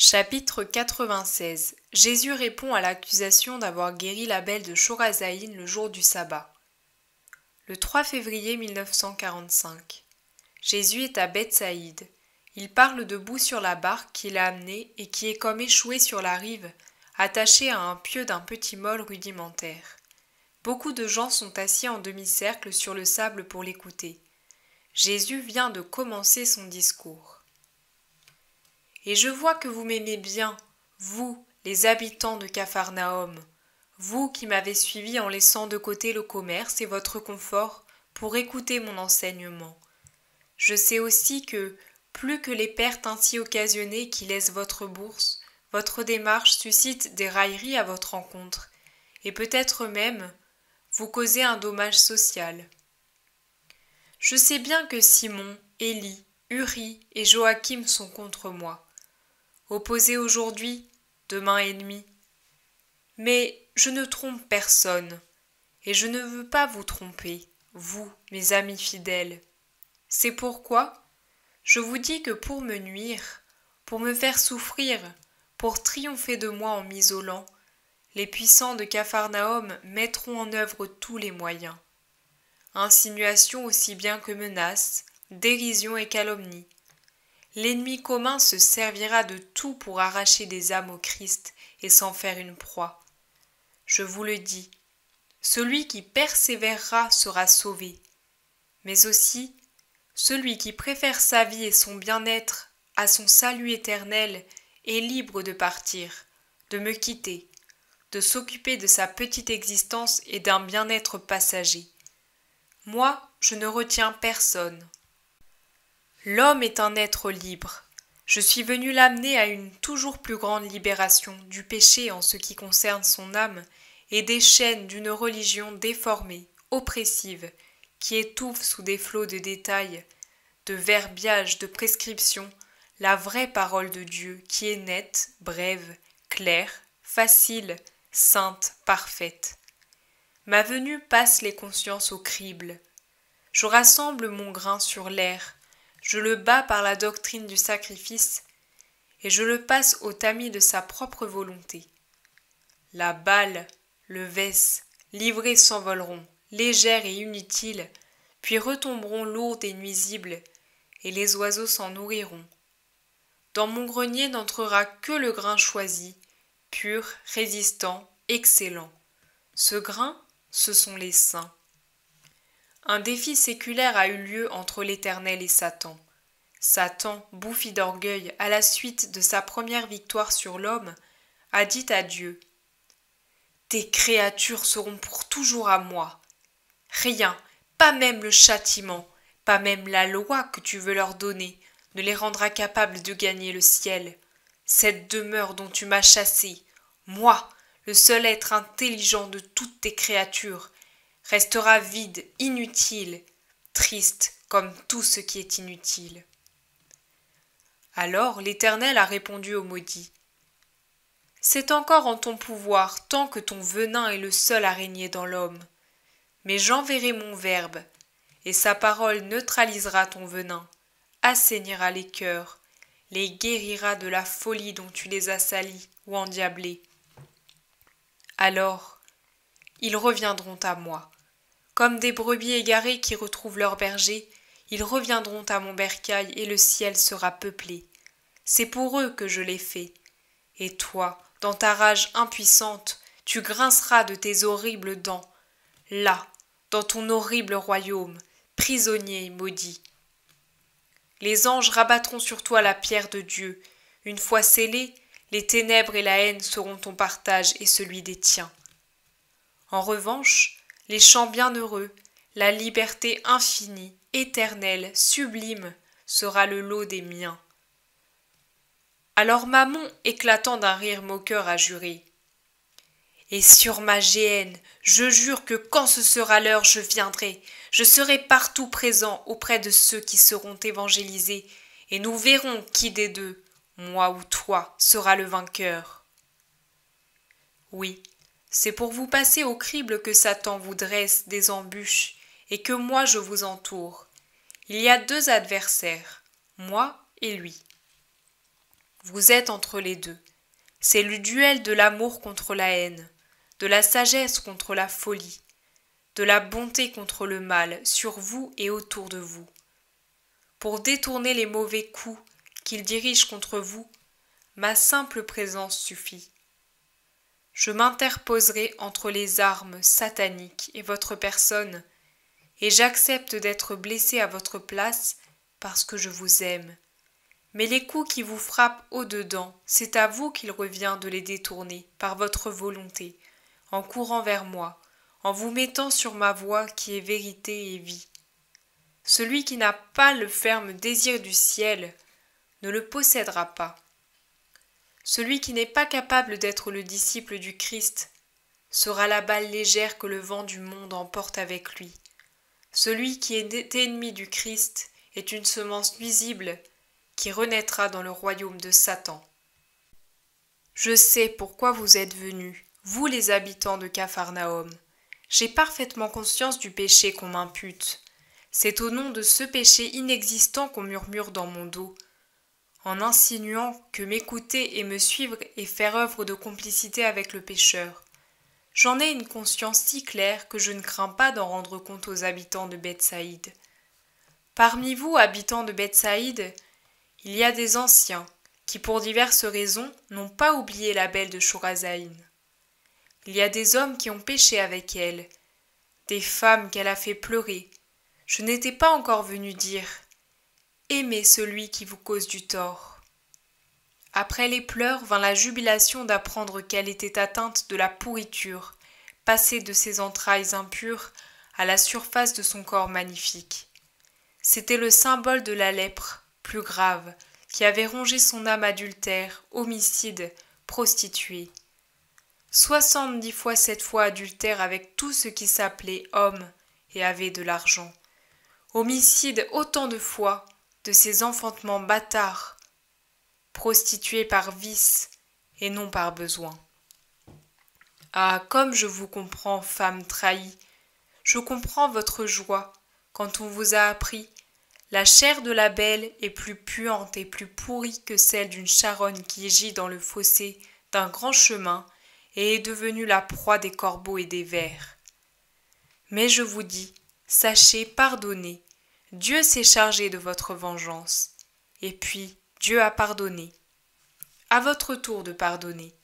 Chapitre 96. Jésus répond à l'accusation d'avoir guéri la belle de Chorazaïn le jour du sabbat. Le 3 février 1945. Jésus est à Bethsaïde. Il parle debout sur la barque qu'il a amenée et qui est comme échouée sur la rive, attachée à un pieu d'un petit mol rudimentaire. Beaucoup de gens sont assis en demi-cercle sur le sable pour l'écouter. Jésus vient de commencer son discours. Et je vois que vous m'aimez bien, vous, les habitants de Capharnaüm, vous qui m'avez suivi en laissant de côté le commerce et votre confort pour écouter mon enseignement. Je sais aussi que, plus que les pertes ainsi occasionnées qui laissent votre bourse, votre démarche suscite des railleries à votre encontre, et peut-être même vous causez un dommage social. Je sais bien que Simon, Élie, Uri et Joachim sont contre moi. Opposés aujourd'hui, demain ennemis. Mais je ne trompe personne, et je ne veux pas vous tromper, vous, mes amis fidèles. C'est pourquoi je vous dis que pour me nuire, pour me faire souffrir, pour triompher de moi en m'isolant, les puissants de Capharnaüm mettront en œuvre tous les moyens. Insinuations aussi bien que menaces, dérision et calomnie. L'ennemi commun se servira de tout pour arracher des âmes au Christ et s'en faire une proie. Je vous le dis, celui qui persévérera sera sauvé, mais aussi celui qui préfère sa vie et son bien-être à son salut éternel est libre de partir, de me quitter, de s'occuper de sa petite existence et d'un bien-être passager. Moi, je ne retiens personne. L'homme est un être libre. Je suis venu l'amener à une toujours plus grande libération du péché en ce qui concerne son âme et des chaînes d'une religion déformée, oppressive, qui étouffe sous des flots de détails, de verbiage, de prescriptions, la vraie parole de Dieu qui est nette, brève, claire, facile, sainte, parfaite. Ma venue passe les consciences au crible. Je rassemble mon grain sur l'air, je le bats par la doctrine du sacrifice, et je le passe au tamis de sa propre volonté. La balle, le vesse, livrées s'envoleront, légères et inutiles, puis retomberont lourdes et nuisibles, et les oiseaux s'en nourriront. Dans mon grenier n'entrera que le grain choisi, pur, résistant, excellent. Ce grain, ce sont les saints. Un défi séculaire a eu lieu entre l'Éternel et Satan. Satan, bouffi d'orgueil à la suite de sa première victoire sur l'homme, a dit à Dieu : « Tes créatures seront pour toujours à moi. Rien, pas même le châtiment, pas même la loi que tu veux leur donner, ne les rendra capables de gagner le ciel. Cette demeure dont tu m'as chassé, moi, le seul être intelligent de toutes tes créatures, restera vide, inutile, triste comme tout ce qui est inutile. » Alors l'Éternel a répondu au maudit : « C'est encore en ton pouvoir tant que ton venin est le seul à régner dans l'homme. Mais j'enverrai mon Verbe, et sa parole neutralisera ton venin, assainira les cœurs, les guérira de la folie dont tu les as salis ou endiablés. Alors, ils reviendront à moi. Comme des brebis égarées qui retrouvent leur berger, ils reviendront à mon bercail et le ciel sera peuplé. C'est pour eux que je l'ai fait. Et toi, dans ta rage impuissante, tu grinceras de tes horribles dents, là, dans ton horrible royaume, prisonnier maudit. Les anges rabattront sur toi la pierre de Dieu. Une fois scellés, les ténèbres et la haine seront ton partage et celui des tiens. En revanche, les chants bienheureux, la liberté infinie, éternelle, sublime, sera le lot des miens. » Alors Mammon, éclatant d'un rire moqueur, a juré : « Et sur ma géhenne, je jure que quand ce sera l'heure, je viendrai, je serai partout présent auprès de ceux qui seront évangélisés, et nous verrons qui des deux, moi ou toi, sera le vainqueur. » Oui, c'est pour vous passer au crible que Satan vous dresse des embûches et que moi je vous entoure. Il y a deux adversaires, moi et lui. Vous êtes entre les deux. C'est le duel de l'amour contre la haine, de la sagesse contre la folie, de la bonté contre le mal, sur vous et autour de vous. Pour détourner les mauvais coups qu'ils dirigent contre vous, ma simple présence suffit. Je m'interposerai entre les armes sataniques et votre personne, et j'accepte d'être blessé à votre place parce que je vous aime. Mais les coups qui vous frappent au-dedans, c'est à vous qu'il revient de les détourner par votre volonté, en courant vers moi, en vous mettant sur ma voie qui est vérité et vie. Celui qui n'a pas le ferme désir du ciel ne le possédera pas. Celui qui n'est pas capable d'être le disciple du Christ sera la balle légère que le vent du monde emporte avec lui. Celui qui est ennemi du Christ est une semence nuisible qui renaîtra dans le royaume de Satan. Je sais pourquoi vous êtes venus, vous les habitants de Capharnaüm. J'ai parfaitement conscience du péché qu'on m'impute. C'est au nom de ce péché inexistant qu'on murmure dans mon dos, en insinuant que m'écouter et me suivre est faire œuvre de complicité avec le pécheur. J'en ai une conscience si claire que je ne crains pas d'en rendre compte aux habitants de Bethsaïde. Parmi vous, habitants de Bethsaïde, il y a des anciens qui, pour diverses raisons, n'ont pas oublié la belle de Chorazaïn. Il y a des hommes qui ont péché avec elle, des femmes qu'elle a fait pleurer. Je n'étais pas encore venu dire « Aimez celui qui vous cause du tort ». Après les pleurs vint la jubilation d'apprendre qu'elle était atteinte de la pourriture, passée de ses entrailles impures à la surface de son corps magnifique. C'était le symbole de la lèpre, plus grave, qui avait rongé son âme adultère, homicide, prostituée. 70 fois 7 fois adultère avec tout ce qui s'appelait homme et avait de l'argent. Homicide autant de fois de ces enfantements bâtards, prostituée par vice et non par besoin. Ah, comme je vous comprends, femme trahie, je comprends votre joie quand on vous a appris la chair de la belle est plus puante et plus pourrie que celle d'une charogne qui gît dans le fossé d'un grand chemin et est devenue la proie des corbeaux et des vers. Mais je vous dis, sachez, pardonnez, Dieu s'est chargé de votre vengeance, et puis Dieu a pardonné. À votre tour de pardonner.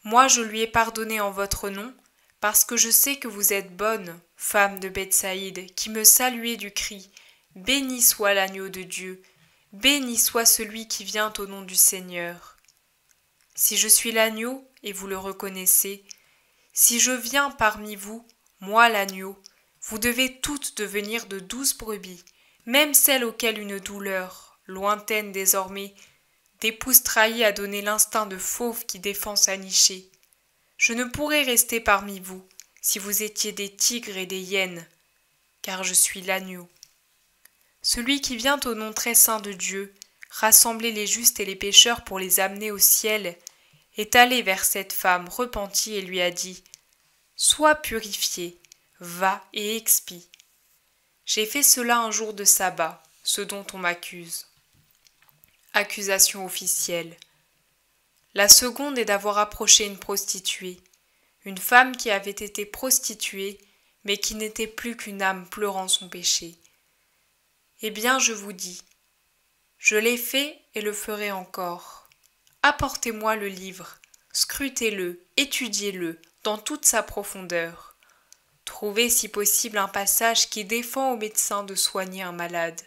Moi je lui ai pardonné en votre nom, parce que je sais que vous êtes bonne, femme de Bethsaïde, qui me saluez du cri « Béni soit l'agneau de Dieu, béni soit celui qui vient au nom du Seigneur. » Si je suis l'agneau, et vous le reconnaissez, si je viens parmi vous, moi l'agneau, vous devez toutes devenir de douces brebis, même celles auxquelles une douleur, lointaine désormais, d'épouse trahie a donné l'instinct de fauve qui défend sa nichée. Je ne pourrais rester parmi vous, si vous étiez des tigres et des hyènes, car je suis l'agneau. Celui qui vient au nom très saint de Dieu, rassembler les justes et les pécheurs pour les amener au ciel, est allé vers cette femme repentie et lui a dit « Sois purifiée, va et expie. » J'ai fait cela un jour de sabbat, ce dont on m'accuse. Accusation officielle. La seconde est d'avoir approché une prostituée, une femme qui avait été prostituée, mais qui n'était plus qu'une âme pleurant son péché. Eh bien, je vous dis, je l'ai fait et le ferai encore. Apportez-moi le livre, scrutez-le, étudiez-le dans toute sa profondeur. Trouvez si possible un passage qui défend au médecin de soigner un malade,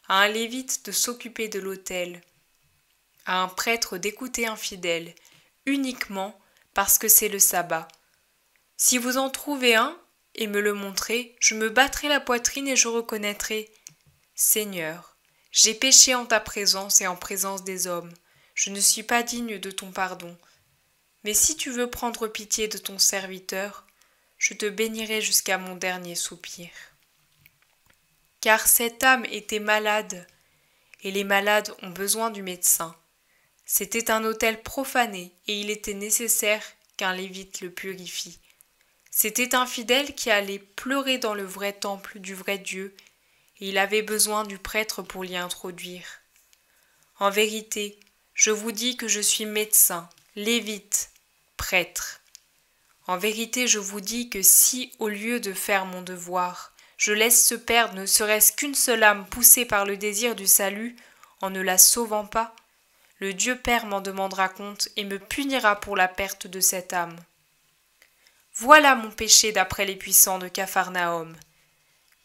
à un lévite de s'occuper de l'autel, à un prêtre d'écouter un fidèle, uniquement parce que c'est le sabbat. Si vous en trouvez un et me le montrez, je me battrai la poitrine et je reconnaîtrai « Seigneur, j'ai péché en ta présence et en présence des hommes, je ne suis pas digne de ton pardon. Mais si tu veux prendre pitié de ton serviteur, je te bénirai jusqu'à mon dernier soupir. » Car cette âme était malade, et les malades ont besoin du médecin. C'était un autel profané, et il était nécessaire qu'un lévite le purifie. C'était un fidèle qui allait pleurer dans le vrai temple du vrai Dieu, et il avait besoin du prêtre pour l'y introduire. En vérité, Je vous dis que je suis médecin, lévite, prêtre. En vérité, je vous dis que si, au lieu de faire mon devoir, je laisse se perdre ne serait-ce qu'une seule âme poussée par le désir du salut, en ne la sauvant pas, le Dieu Père m'en demandera compte et me punira pour la perte de cette âme. Voilà mon péché d'après les puissants de Capharnaüm.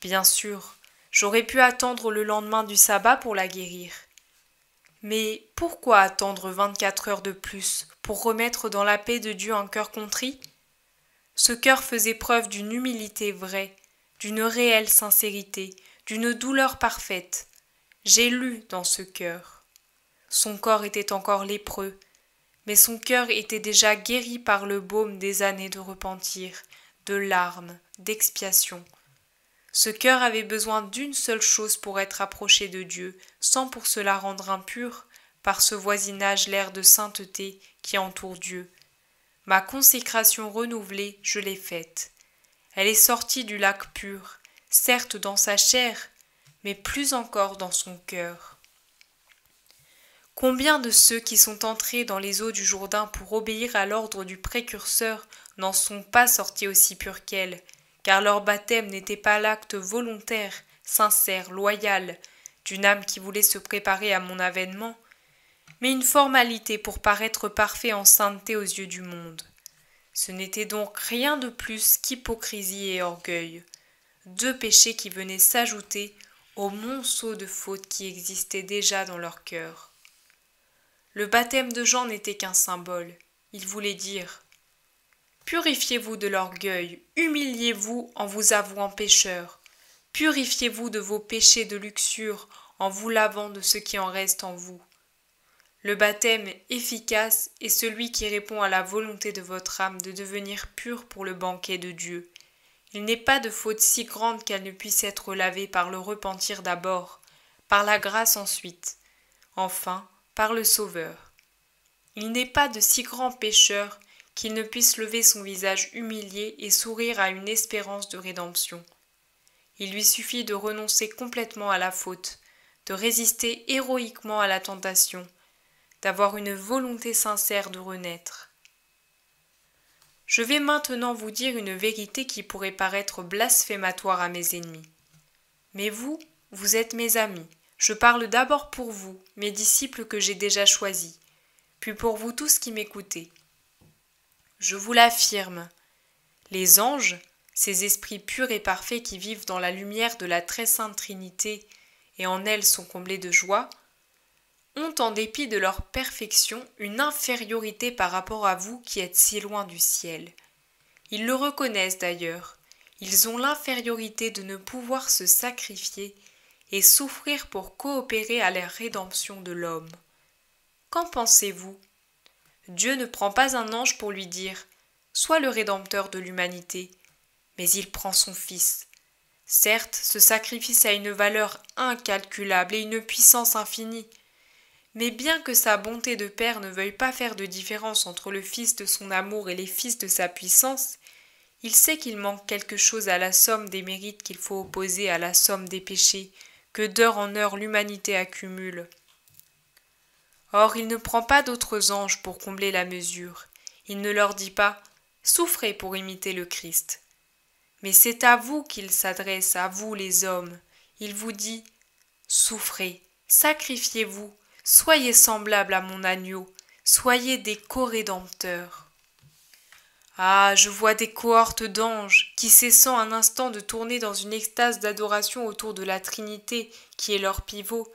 Bien sûr, j'aurais pu attendre le lendemain du sabbat pour la guérir. Mais pourquoi attendre 24 heures de plus pour remettre dans la paix de Dieu un cœur contrit? Ce cœur faisait preuve d'une humilité vraie, d'une réelle sincérité, d'une douleur parfaite. J'ai lu dans ce cœur. Son corps était encore lépreux, mais son cœur était déjà guéri par le baume des années de repentir, de larmes, d'expiation. Ce cœur avait besoin d'une seule chose pour être approché de Dieu, sans pour cela rendre impur, par ce voisinage l'air de sainteté qui entoure Dieu. Ma consécration renouvelée, je l'ai faite. Elle est sortie du lac pur, certes dans sa chair, mais plus encore dans son cœur. Combien de ceux qui sont entrés dans les eaux du Jourdain pour obéir à l'ordre du précurseur n'en sont pas sortis aussi purs qu'elle, car leur baptême n'était pas l'acte volontaire, sincère, loyal, d'une âme qui voulait se préparer à mon avènement, mais une formalité pour paraître parfait en sainteté aux yeux du monde. Ce n'était donc rien de plus qu'hypocrisie et orgueil, deux péchés qui venaient s'ajouter au monceau de fautes qui existaient déjà dans leur cœur. Le baptême de Jean n'était qu'un symbole. Il voulait dire « Purifiez-vous de l'orgueil, humiliez-vous en vous avouant pécheur, purifiez-vous de vos péchés de luxure en vous lavant de ce qui en reste en vous. » Le baptême efficace est celui qui répond à la volonté de votre âme de devenir pure pour le banquet de Dieu. Il n'est pas de faute si grande qu'elle ne puisse être lavée par le repentir d'abord, par la grâce ensuite, enfin par le Sauveur. Il n'est pas de si grand pécheur qu'il ne puisse lever son visage humilié et sourire à une espérance de rédemption. Il lui suffit de renoncer complètement à la faute, de résister héroïquement à la tentation, d'avoir une volonté sincère de renaître. Je vais maintenant vous dire une vérité qui pourrait paraître blasphématoire à mes ennemis. Mais vous, vous êtes mes amis. Je parle d'abord pour vous, mes disciples que j'ai déjà choisis, puis pour vous tous qui m'écoutez. Je vous l'affirme, les anges, ces esprits purs et parfaits qui vivent dans la lumière de la très sainte Trinité et en elle sont comblés de joie, ont en dépit de leur perfection une infériorité par rapport à vous qui êtes si loin du ciel. Ils le reconnaissent d'ailleurs, ils ont l'infériorité de ne pouvoir se sacrifier et souffrir pour coopérer à la rédemption de l'homme. Qu'en pensez-vous? Dieu ne prend pas un ange pour lui dire « Sois le rédempteur de l'humanité », mais il prend son Fils. Certes, ce sacrifice a une valeur incalculable et une puissance infinie, mais bien que sa bonté de Père ne veuille pas faire de différence entre le Fils de son amour et les fils de sa puissance, il sait qu'il manque quelque chose à la somme des mérites qu'il faut opposer à la somme des péchés que d'heure en heure l'humanité accumule. Or, il ne prend pas d'autres anges pour combler la mesure. Il ne leur dit pas « Souffrez pour imiter le Christ ». Mais c'est à vous qu'il s'adresse, à vous les hommes. Il vous dit « Souffrez, sacrifiez-vous, soyez semblables à mon agneau, soyez des co-rédempteurs. » Ah, je vois des cohortes d'anges qui, cessant un instant de tourner dans une extase d'adoration autour de la Trinité qui est leur pivot,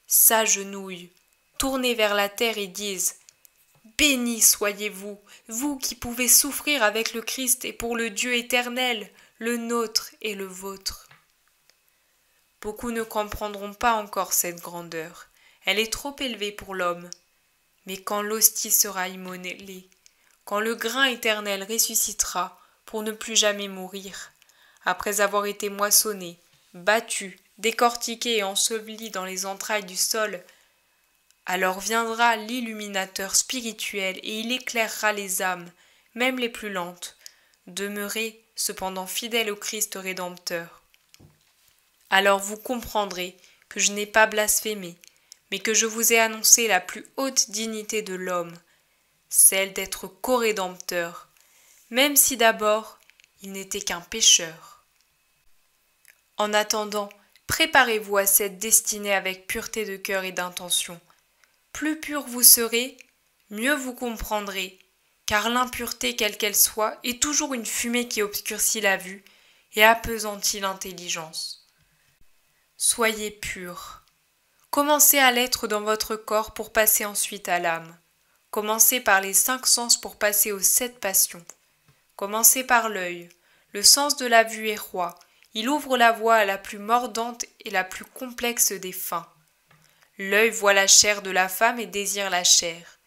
s'agenouillent, tournés vers la terre et disent « Bénis soyez-vous, vous qui pouvez souffrir avec le Christ et pour le Dieu éternel, le nôtre et le vôtre. » Beaucoup ne comprendront pas encore cette grandeur, elle est trop élevée pour l'homme. Mais quand l'hostie sera immolée, quand le grain éternel ressuscitera pour ne plus jamais mourir, après avoir été moissonné, battu, décortiqué et enseveli dans les entrailles du sol, alors viendra l'illuminateur spirituel et il éclairera les âmes, même les plus lentes, demeurez cependant fidèles au Christ Rédempteur. Alors vous comprendrez que je n'ai pas blasphémé, mais que je vous ai annoncé la plus haute dignité de l'homme, celle d'être corédempteur, même si d'abord il n'était qu'un pécheur. En attendant, préparez-vous à cette destinée avec pureté de cœur et d'intention. Plus pur vous serez, mieux vous comprendrez, car l'impureté, quelle qu'elle soit, est toujours une fumée qui obscurcit la vue et appesantit l'intelligence. Soyez purs. Commencez à l'être dans votre corps pour passer ensuite à l'âme. Commencez par les 5 sens pour passer aux 7 passions. Commencez par l'œil. Le sens de la vue est roi. Il ouvre la voie à la plus mordante et la plus complexe des fins. L'œil voit la chair de la femme et désire la chair.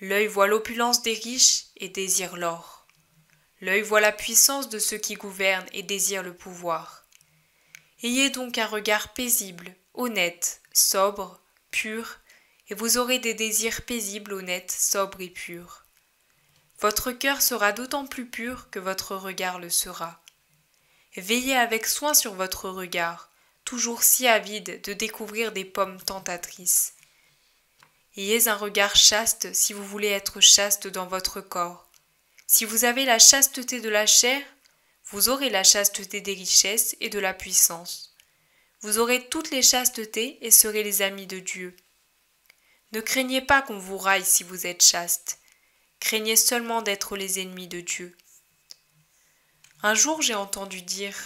L'œil voit l'opulence des riches et désire l'or. L'œil voit la puissance de ceux qui gouvernent et désire le pouvoir. Ayez donc un regard paisible, honnête, sobre, pur, et vous aurez des désirs paisibles, honnêtes, sobres et purs. Votre cœur sera d'autant plus pur que votre regard le sera. Veillez avec soin sur votre regard, toujours si avide de découvrir des pommes tentatrices. Ayez un regard chaste si vous voulez être chaste dans votre corps. Si vous avez la chasteté de la chair, vous aurez la chasteté des richesses et de la puissance. Vous aurez toutes les chastetés et serez les amis de Dieu. Ne craignez pas qu'on vous raille si vous êtes chaste. Craignez seulement d'être les ennemis de Dieu. Un jour j'ai entendu dire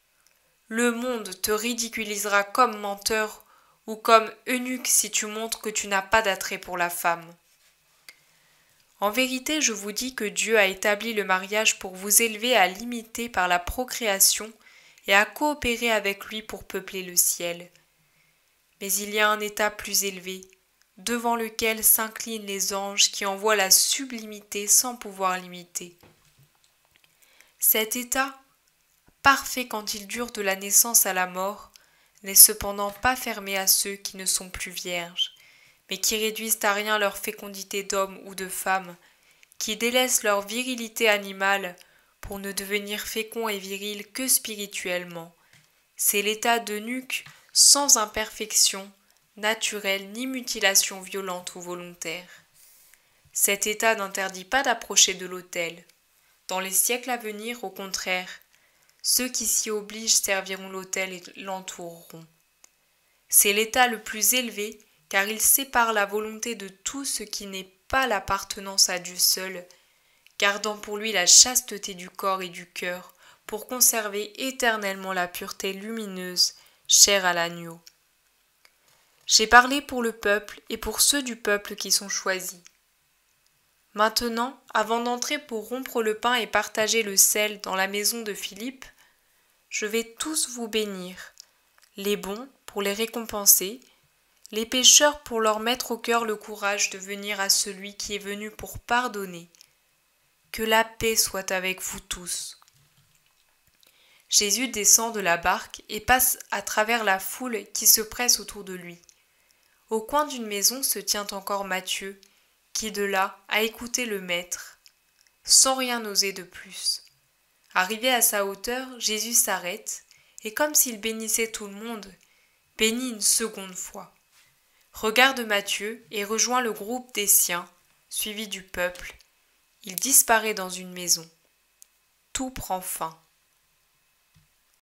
« Le monde te ridiculisera comme menteur ou comme eunuque si tu montres que tu n'as pas d'attrait pour la femme. » En vérité, je vous dis que Dieu a établi le mariage pour vous élever à l'imiter par la procréation et à coopérer avec lui pour peupler le ciel. Mais il y a un état plus élevé, devant lequel s'inclinent les anges qui en voient la sublimité sans pouvoir l'imiter. Cet état, parfait quand il dure de la naissance à la mort, n'est cependant pas fermé à ceux qui ne sont plus vierges, mais qui réduisent à rien leur fécondité d'homme ou de femme, qui délaissent leur virilité animale pour ne devenir féconds et virils que spirituellement. C'est l'état d'eunuque sans imperfection naturelle ni mutilation violente ou volontaire. Cet état n'interdit pas d'approcher de l'autel. Dans les siècles à venir, au contraire, ceux qui s'y obligent serviront l'autel et l'entoureront. C'est l'état le plus élevé, car il sépare la volonté de tout ce qui n'est pas l'appartenance à Dieu seul, gardant pour lui la chasteté du corps et du cœur, pour conserver éternellement la pureté lumineuse, chère à l'agneau. J'ai parlé pour le peuple et pour ceux du peuple qui sont choisis. Maintenant, avant d'entrer pour rompre le pain et partager le sel dans la maison de Philippe, je vais tous vous bénir, les bons pour les récompenser, les pécheurs pour leur mettre au cœur le courage de venir à celui qui est venu pour pardonner. Que la paix soit avec vous tous. Jésus descend de la barque et passe à travers la foule qui se presse autour de lui. Au coin d'une maison se tient encore Matthieu, qui de là a écouté le Maître, sans rien oser de plus. Arrivé à sa hauteur, Jésus s'arrête, et comme s'il bénissait tout le monde, bénit une seconde fois. Regarde Matthieu et rejoint le groupe des siens, suivi du peuple. Il disparaît dans une maison. Tout prend fin.